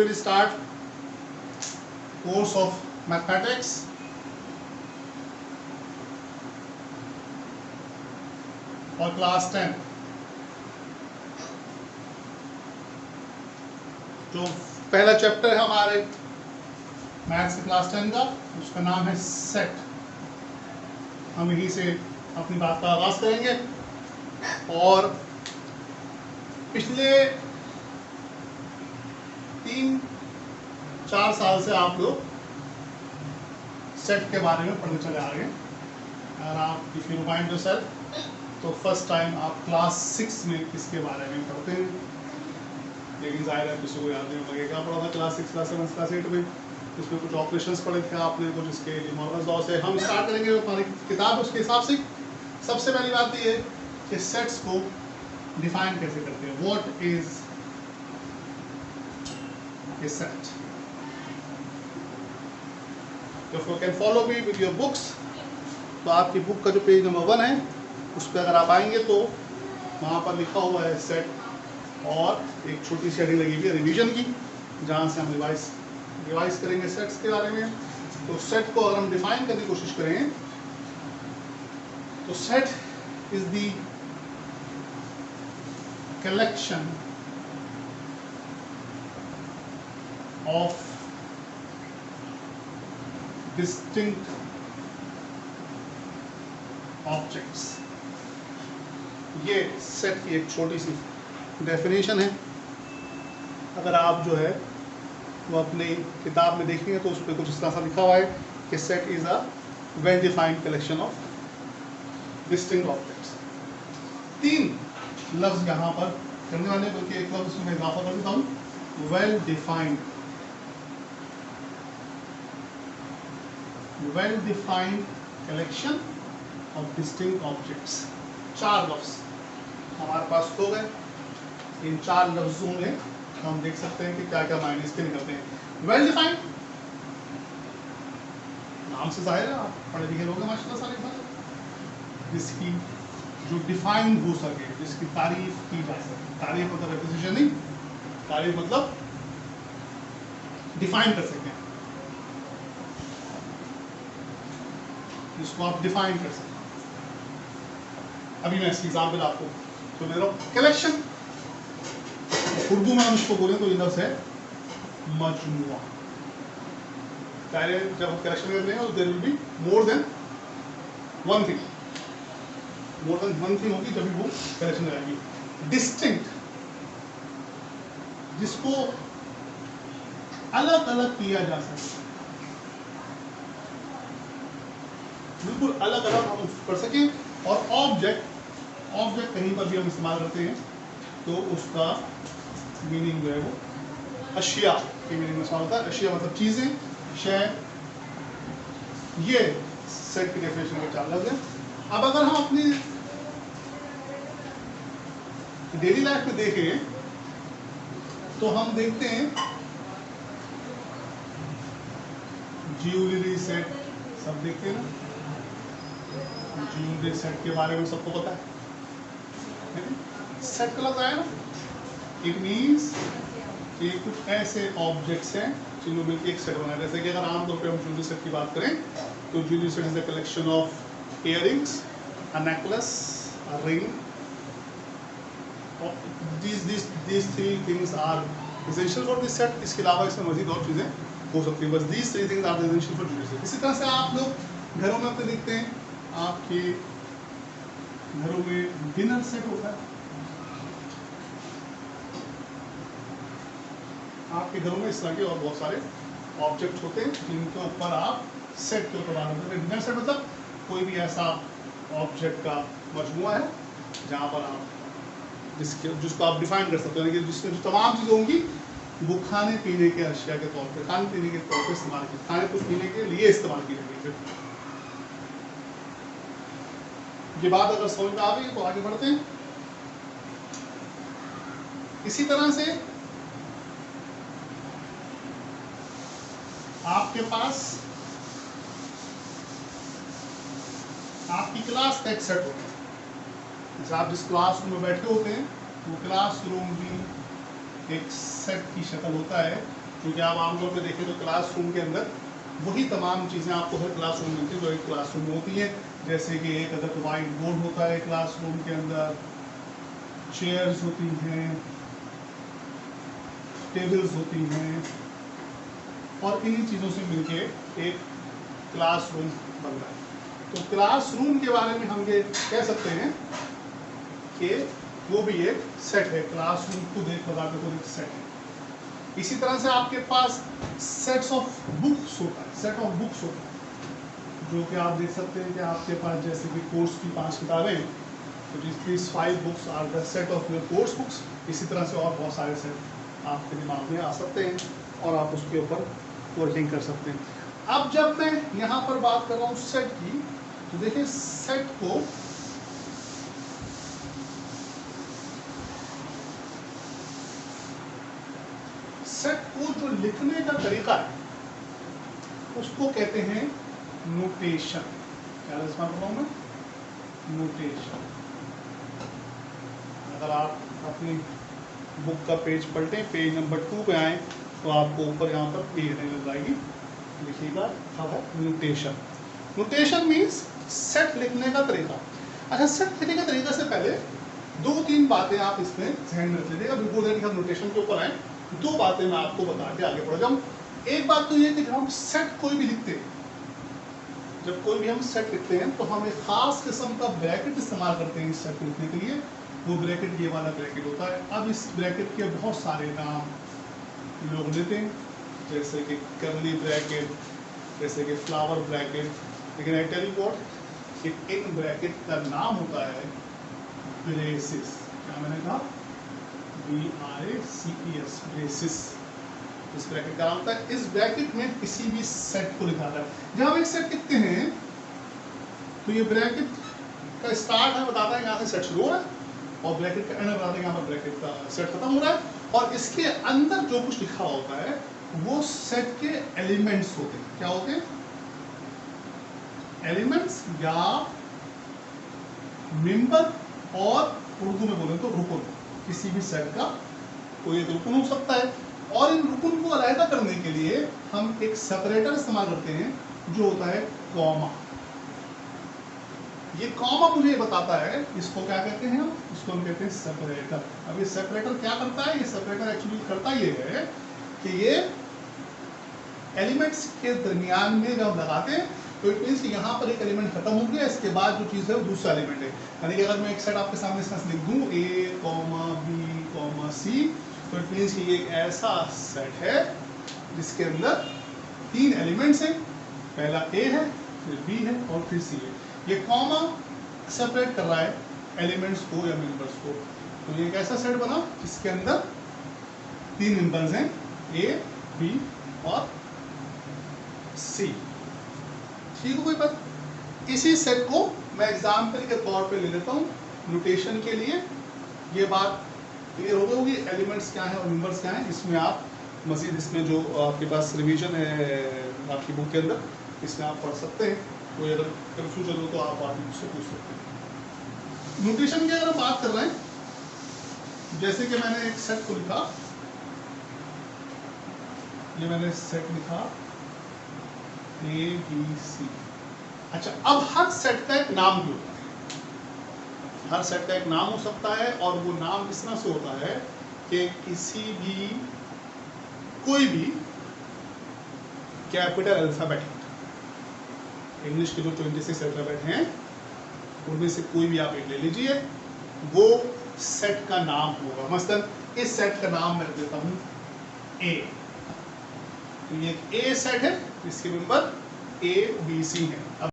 will start course of mathematics. For class 10. जो पहला chapter है हमारे मैथ्स के क्लास 10 का, उसका नाम है सेट। हम यहीं से अपनी बात का आगाज करेंगे। और पिछले 3-4 साल से आप लोग सेट के बारे में पढ़ने चले आ रहे हैं। अगर आप इफ यू रिमाइंड योरसेल्फ, तो फर्स्ट टाइम आप क्लास 6 में इसके बारे में पढ़ते हैं, लेकिन जाहिर है किसी को याद नहीं होगा क्या पढ़ा था क्लास 6, क्लास 7, क्लास 8 में। इसमें कुछ ऑपरेशंस पढ़े थे आपने, कुछ इसके डिमॉर्गन्स लॉ से। हम स्टार्ट करेंगे हमारी किताब उसके हिसाब से। सबसे पहली बात ये है कि सेट्स को डिफाइन कैसे करते हैं। What is a set? If you can follow me with your books, तो आपकी बुक का जो पेज नंबर 1 है उस पर अगर आप आएंगे तो वहाँ पर लिखा हुआ है सेट, और एक छोटी सी हेडिंग लगी हुई है रिवीजन की, जहाँ से हम रिवाइज करेंगे सेट्स के बारे में। तो सेट को अगर हम डिफाइन करने की कोशिश करें तो set is the collection of distinct objects. ये सेट की एक छोटी सी डेफिनेशन है। अगर आप जो है वो अपनी किताब में देखेंगे तो उस पर कुछ इस तरह सा लिखा हुआ है कि set is a well defined collection of distinct objects. 3 लफ्ज यहाँ पर करने वाले, बल्कि एक लफ्ज में इजाफा कर देता हूँ, well defined. Well defined collection of distinct objects. 4 लफ्ज हमारे पास हो गए। इन 4 लफ्जों में हम देख सकते हैं कि क्या क्या मायने इसके निकलते हैं। वेल डिफाइंड, नाम से जाहिर है आप पढ़े लिखे लोग हैं माशाल्लाह सारे बात, जिसकी जो डिफाइन हो सके, जिसकी तारीफ की जा सके। तारीफ मतलब एप्रिसिएशन नहीं, तारीफ मतलब डिफाइन कर सकें, जिसको आप डिफाइन कर सकें। अभी मैं इसकी एग्जाम्पल आपको तो ले रहा हूँ। कलेक्शन, उर्दू में हम इसको बोले तो ये लफ्ज़ है मजमुआ। पहले जब हम कलेक्शन कर रहे हैं तो there will be more than one thing, more than one thing होगी जब भी वो कलेक्शन रहेगी। डिस्टिंक्ट, जिसको अलग अलग किया जा सके, बिल्कुल अलग अलग हम कर सकें। और ऑब्जेक्ट कहीं पर भी हम इस्तेमाल करते हैं तो उसका मीनिंग जो है वो अशिया के मीनिंग में इस्तेमाल होता है। अशिया मतलब चीज़ें, शय। ये सेट की डेफिनेशन के 4 लफ्ज़ हैं। अब अगर हम अपनी डेली लाइफ में देखें तो हम देखते हैं ज्वेलरी सेट, सब देखते हैं ना, ज्वेलरी सेट के बारे में सबको पता है। सेट का लफ्ज़ आया ना, इट मीन्स कि कुछ ऐसे ऑब्जेक्ट्स हैं जिन्होंने मिलकर एक सेट बनाया। जैसे कि अगर आमतौर पर हम ज्वेलरी सेट की बात करें तो jewellery set is the collection of earrings, a necklace, a ring. These 3 things are essential for this set। इसके अलावा इसमें मज़ीद और चीज़ें हो सकती हैं, बस these 3 things are essential for jewelry set। इसी तरह से आप लोग घरों में अपने देखते हैं, आपके घरों में डिनर सेट होता है। आपके घरों में इस तरह के और बहुत सारे ऑब्जेक्ट होते हैं जिनके ऊपर आप सेट के ऊपर बात करते हैं। डिनर सेट मतलब कोई भी ऐसा ऑब्जेक्ट का मजमुआ है जहाँ पर आप जिसको आप डिफाइन कर सकते हैं, जिसमें जो तमाम चीज़ें होंगी वो खाने पीने के अशिया के तौर पे, खाने पीने के तौर पे इस्तेमाल की, खाने कुछ पीने के लिए इस्तेमाल की जाएगी। ये बात अगर समझ में आ गई तो आगे बढ़ते हैं। इसी तरह से आपके पास आपकी क्लास का एक सेट होता है। जैसे आप जिस क्लासरूम में बैठे होते हैं वो क्लासरूम भी एक सेट की शक्ल होता है, क्योंकि आप आमतौर पे देखें तो क्लासरूम के अंदर वही तमाम चीज़ें आपको हर क्लासरूम में मिलती है जो एक क्लासरूम में होती हैं। जैसे कि एक अदर वाइट बोर्ड होता है क्लासरूम के अंदर, चेयर्स होती हैं, टेबल्स होती हैं, और इन्हीं चीज़ों से मिलके एक क्लासरूम बन रहा है। तो क्लासरूम के बारे में हम ये कह सकते हैं कि वो भी एक सेट है, क्लासरूम खुद एक प्रकार का खुद एक सेट है। इसी तरह से आपके पास सेट्स ऑफ बुक्स होता है, सेट ऑफ बुक्स होता है, जो कि आप देख सकते हैं कि आपके पास जैसे कि कोर्स की 5 किताबें, तो this 5 books are the set of your course books. इसी तरह से और बहुत सारे सेट आपके दिमाग में आ सकते हैं और आप उसके ऊपर वर्किंग कर सकते हैं। अब जब मैं यहाँ पर बात कर रहा हूँ सेट की, तो देखिए सेट को जो लिखने का तरीका है उसको कहते हैं नोटेशन। क्या इस्तेमाल कर रहा हूँ मैं? नोटेशन। अगर आप अपनी बुक का पेज पलटें, पेज नंबर 2 पे आए, तो आपको ऊपर यहाँ पर पेज नजर आएगी, लिखिएगा नोटेशन। नोटेशन मीन्स सेट लिखने का तरीका। अच्छा, सेट लिखने के तरीके से पहले 2-3 बातें आप इसमें ध्यान में रख लीजिएगा। बिफोर दैट हम नोटेशन के ऊपर आए, 2 बातें मैं आपको बता के आगे बढ़ जाऊँ। एक बात तो ये कि जब हम सेट कोई भी लिखते हैं, जब कोई भी हम सेट लिखते हैं तो हम एक खास किस्म का ब्रैकेट इस्तेमाल करते हैं इस सेट को लिखने के लिए। वो ब्रैकेट ये वाला ब्रैकेट होता है। अब इस ब्रैकेट के बहुत सारे नाम लोग लेते हैं, जैसे कि कर्ली ब्रैकेट, जैसे कि फ्लावर ब्रैकेट। लेकिन आई टेल यू व्हाट, कि इन ब्रैकेट का नाम होता है ब्रेसिस। क्या मैंने कहा? BRACES, braces. इस ब्रैकेट का नाम होता है। इस ब्रैकेट में किसी भी सेट को लिखा जाता है। जब हम एक सेट लिखते हैं तो ये ब्रैकेट का स्टार्ट है बताता है यहाँ से सेट शुरू हो रहा है, और ब्रैकेट का एंड बताता है यहाँ पर ब्रैकेट का सेट खत्म हो रहा है। और इसके अंदर जो कुछ लिखा होता है वो सेट के एलिमेंट्स होते हैं। क्या होते हैं? एलिमेंट्स या मेंबर, और उर्दू में बोले तो रुकन। किसी भी सेट का कोई एक रुकन हो सकता है, और इन रुकन को अलग करने के लिए हम एक सेपरेटर इस्तेमाल करते हैं जो होता है कॉमा। ये कॉमा मुझे बताता है इसको क्या कहते हैं हम, इसको हम कहते हैं सेपरेटर। अब ये सेपरेटर क्या करता है? ये सेपरेटर एक्चुअली करता ये है कि ये एलिमेंट्स के दरमियान में जब हम लगाते हैं तो इट मीन्स कि यहाँ पर एक एलिमेंट खत्म हो गया, इसके बाद जो चीज़ है वो दूसरा एलिमेंट है। यानी कि अगर मैं एक सेट आपके सामने इस तरह से लिख दूँ A, B, C, तो इट मीन्स कि ये एक ऐसा सेट है जिसके अंदर 3 एलिमेंट्स हैं। पहला A है, फिर B है और फिर C है। ये कॉमा सेपरेट कर रहा है एलिमेंट्स को या मेंबर्स को। तो ये एक ऐसा सेट बना जिसके अंदर 3 मेंबर्स हैं, A, B और C। ठीक है कोई बात? इसी सेट को मैं एग्जाम्पल के तौर पे ले लेता हूँ नोटेशन के लिए। ये बात क्लियर हो गई होगी, एलिमेंट्स क्या है और मेंबर्स क्या है। इसमें आप मजीद, इसमें जो आपके पास रिवीजन है आपकी बुक के अंदर, इसमें आप पढ़ सकते हैं। कोई अगर कंफ्यूजन हो तो आप आगे मुझसे पूछ सकते हैं। नोटेशन की अगर हम बात कर रहे हैं, जैसे कि मैंने एक सेट को लिखा, ये मैंने सेट लिखा A, B, C। अच्छा, अब हर सेट का एक नाम भी होता है। हर सेट का एक नाम हो सकता है, और वो नाम किस तरह से होता है कि किसी भी कोई भी कैपिटल अल्फाबेट, इंग्लिश के जो 26 अल्फाबेट हैं उनमें से कोई भी आप एक ले लीजिए, वो सेट का नाम होगा। मसलन इस सेट का नाम मैं देता हूं A। तो ये एक A सेट है, इसके मेंबर A, B, C है। अब